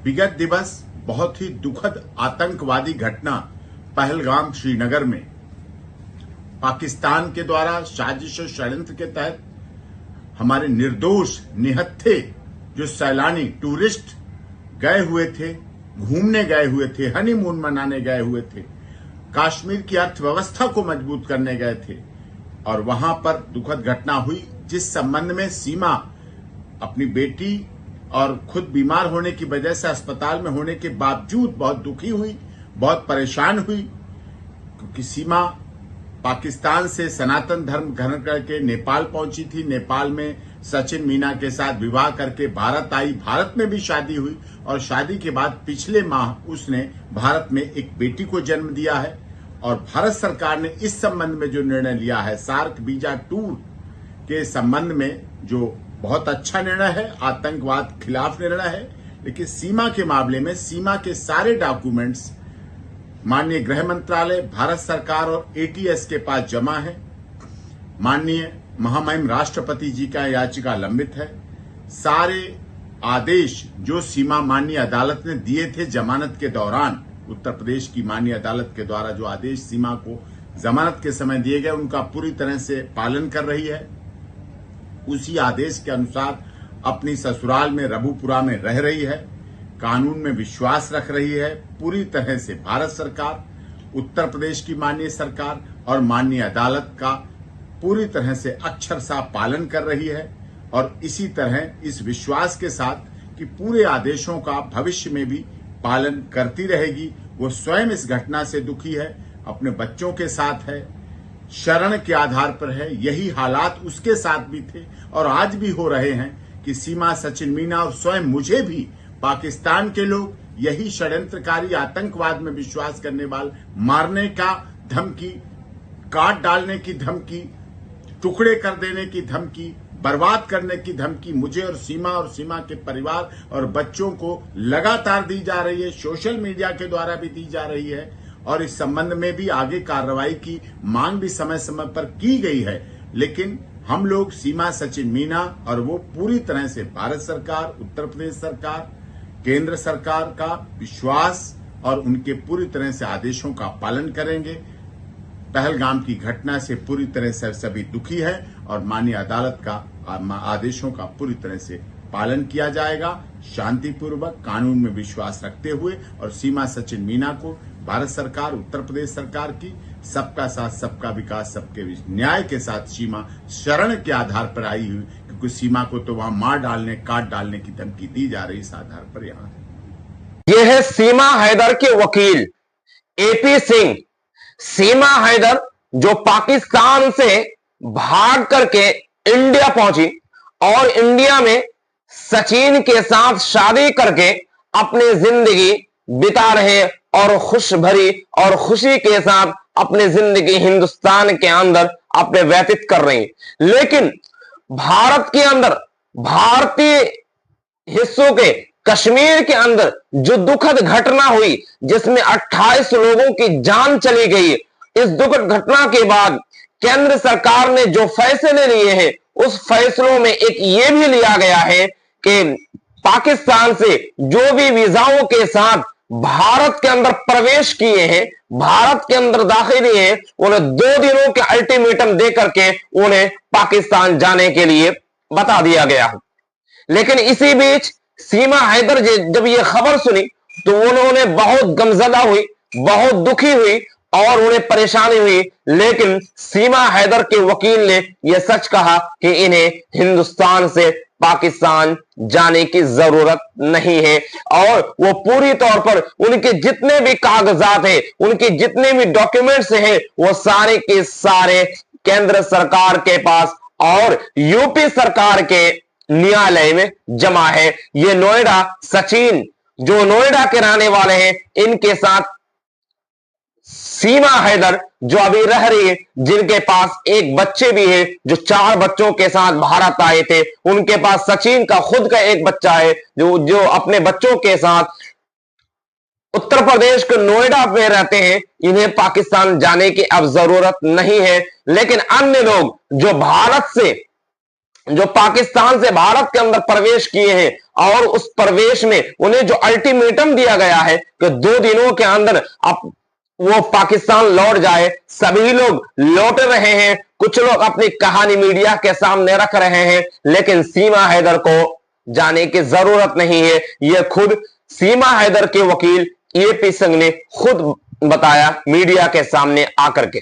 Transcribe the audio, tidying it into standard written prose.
विगत दिवस बहुत ही दुखद आतंकवादी घटना पहलगाम श्रीनगर में पाकिस्तान के द्वारा साजिश और षड्यंत्र के तहत हमारे निर्दोष निहत्थे जो सैलानी टूरिस्ट गए हुए थे, घूमने गए हुए थे, हनीमून मनाने गए हुए थे, कश्मीर की अर्थव्यवस्था को मजबूत करने गए थे और वहां पर दुखद घटना हुई जिस संबंध में सीमा अपनी बेटी और खुद बीमार होने की वजह से अस्पताल में होने के बावजूद बहुत दुखी हुई, बहुत परेशान हुई, क्योंकि सीमा पाकिस्तान से सनातन धर्म ग्रहण करके नेपाल पहुंची थी। नेपाल में सचिन मीना के साथ विवाह करके भारत आई, भारत में भी शादी हुई और शादी के बाद पिछले माह उसने भारत में एक बेटी को जन्म दिया है। और भारत सरकार ने इस संबंध में जो निर्णय लिया है, सार्क वीजा टूर के संबंध में, जो बहुत अच्छा निर्णय है, आतंकवाद खिलाफ निर्णय है, लेकिन सीमा के मामले में सीमा के सारे डॉक्यूमेंट्स माननीय गृह मंत्रालय, भारत सरकार और एटीएस के पास जमा है। माननीय महामहिम राष्ट्रपति जी का याचिका लंबित है। सारे आदेश जो सीमा माननीय अदालत ने दिए थे जमानत के दौरान, उत्तर प्रदेश की माननीय अदालत के द्वारा जो आदेश सीमा को जमानत के समय दिए गए, उनका पूरी तरह से पालन कर रही है। उसी आदेश के अनुसार अपनी ससुराल में रबुपुरा में रह रही है, कानून में विश्वास रख रही है। पूरी तरह से भारत सरकार, उत्तर प्रदेश की माननीय सरकार और माननीय अदालत का पूरी तरह से अक्षरशः पालन कर रही है और इसी तरह इस विश्वास के साथ कि पूरे आदेशों का भविष्य में भी पालन करती रहेगी। वो स्वयं इस घटना से दुखी है, अपने बच्चों के साथ है, शरण के आधार पर है। यही हालात उसके साथ भी थे और आज भी हो रहे हैं कि सीमा, सचिन मीना और स्वयं मुझे भी पाकिस्तान के लोग यही षड्यंत्रकारी आतंकवाद में विश्वास करने वाले मारने का धमकी, काट डालने की धमकी, टुकड़े कर देने की धमकी, बर्बाद करने की धमकी मुझे और सीमा के परिवार और बच्चों को लगातार दी जा रही है, सोशल मीडिया के द्वारा भी दी जा रही है और इस संबंध में भी आगे कार्रवाई की मांग भी समय समय पर की गई है। लेकिन हम लोग सीमा, सचिन मीना और वो पूरी तरह से भारत सरकार, उत्तर प्रदेश सरकार, केंद्र सरकार का विश्वास और उनके पूरी तरह से आदेशों का पालन करेंगे। पहलगाम की घटना से पूरी तरह से सभी दुखी है और माननीय अदालत का आदेशों का पूरी तरह से पालन किया जाएगा, शांतिपूर्वक, कानून में विश्वास रखते हुए। और सीमा, सचिन मीना को भारत सरकार, उत्तर प्रदेश सरकार की सबका साथ, सबका विकास, सबके न्याय के साथ सीमा शरण के आधार पर आई हुई, क्योंकि सीमा को तो वहां मार डालने, काट डालने की धमकी दी जा रही, इस आधार पर यहां यह है सीमा हैदर के वकील एपी सिंह। सीमा हैदर जो पाकिस्तान से भाग करके इंडिया पहुंची और इंडिया में सचिन के साथ शादी करके अपनी जिंदगी बिता रहे और खुश भरी और खुशी के साथ अपनी जिंदगी हिंदुस्तान के अंदर अपने व्यतीत कर रही। लेकिन भारत के अंदर, भारतीय हिस्सों के कश्मीर के अंदर जो दुखद घटना हुई जिसमें 28 लोगों की जान चली गई, इस दुखद घटना के बाद केंद्र सरकार ने जो फैसले लिए हैं उस फैसलों में एक ये भी लिया गया है कि पाकिस्तान से जो भी वीजाओं के साथ भारत के अंदर प्रवेश किए हैं, भारत के अंदर दाखिल हुए हैं, उन्हें 2 दिनों के अल्टीमेटम देकर के उन्हें पाकिस्तान जाने के लिए बता दिया गया है। लेकिन इसी बीच सीमा हैदर जब ये खबर सुनी तो उन्होंने बहुत गमजदा हुई, बहुत दुखी हुई और उन्हें परेशानी हुई। लेकिन सीमा हैदर के वकील ने यह सच कहा कि इन्हें हिंदुस्तान से पाकिस्तान जाने की जरूरत नहीं है और वो पूरी तौर पर उनके जितने भी कागजात हैं, उनके जितने भी डॉक्यूमेंट्स हैं, वो सारे के सारे केंद्र सरकार के पास और यूपी सरकार के न्यायालय में जमा है। ये नोएडा, सचिन जो नोएडा के रहने वाले हैं, इनके साथ सीमा हैदर जो अभी रह रही है, जिनके पास एक बच्चे भी है, जो 4 बच्चों के साथ भारत आए थे, उनके पास सचिन का खुद का एक बच्चा है जो अपने बच्चों के साथ उत्तर प्रदेश के नोएडा में रहते हैं। इन्हें पाकिस्तान जाने की अब जरूरत नहीं है। लेकिन अन्य लोग जो भारत से जो पाकिस्तान से भारत के अंदर प्रवेश किए हैं और उस प्रवेश में उन्हें जो अल्टीमेटम दिया गया है कि 2 दिनों के अंदर अब वो पाकिस्तान लौट जाए, सभी लोग लौट रहे हैं। कुछ लोग अपनी कहानी मीडिया के सामने रख रहे हैं, लेकिन सीमा हैदर को जाने की जरूरत नहीं है। यह खुद सीमा हैदर के वकील एपी सिंह ने खुद बताया मीडिया के सामने आकर के।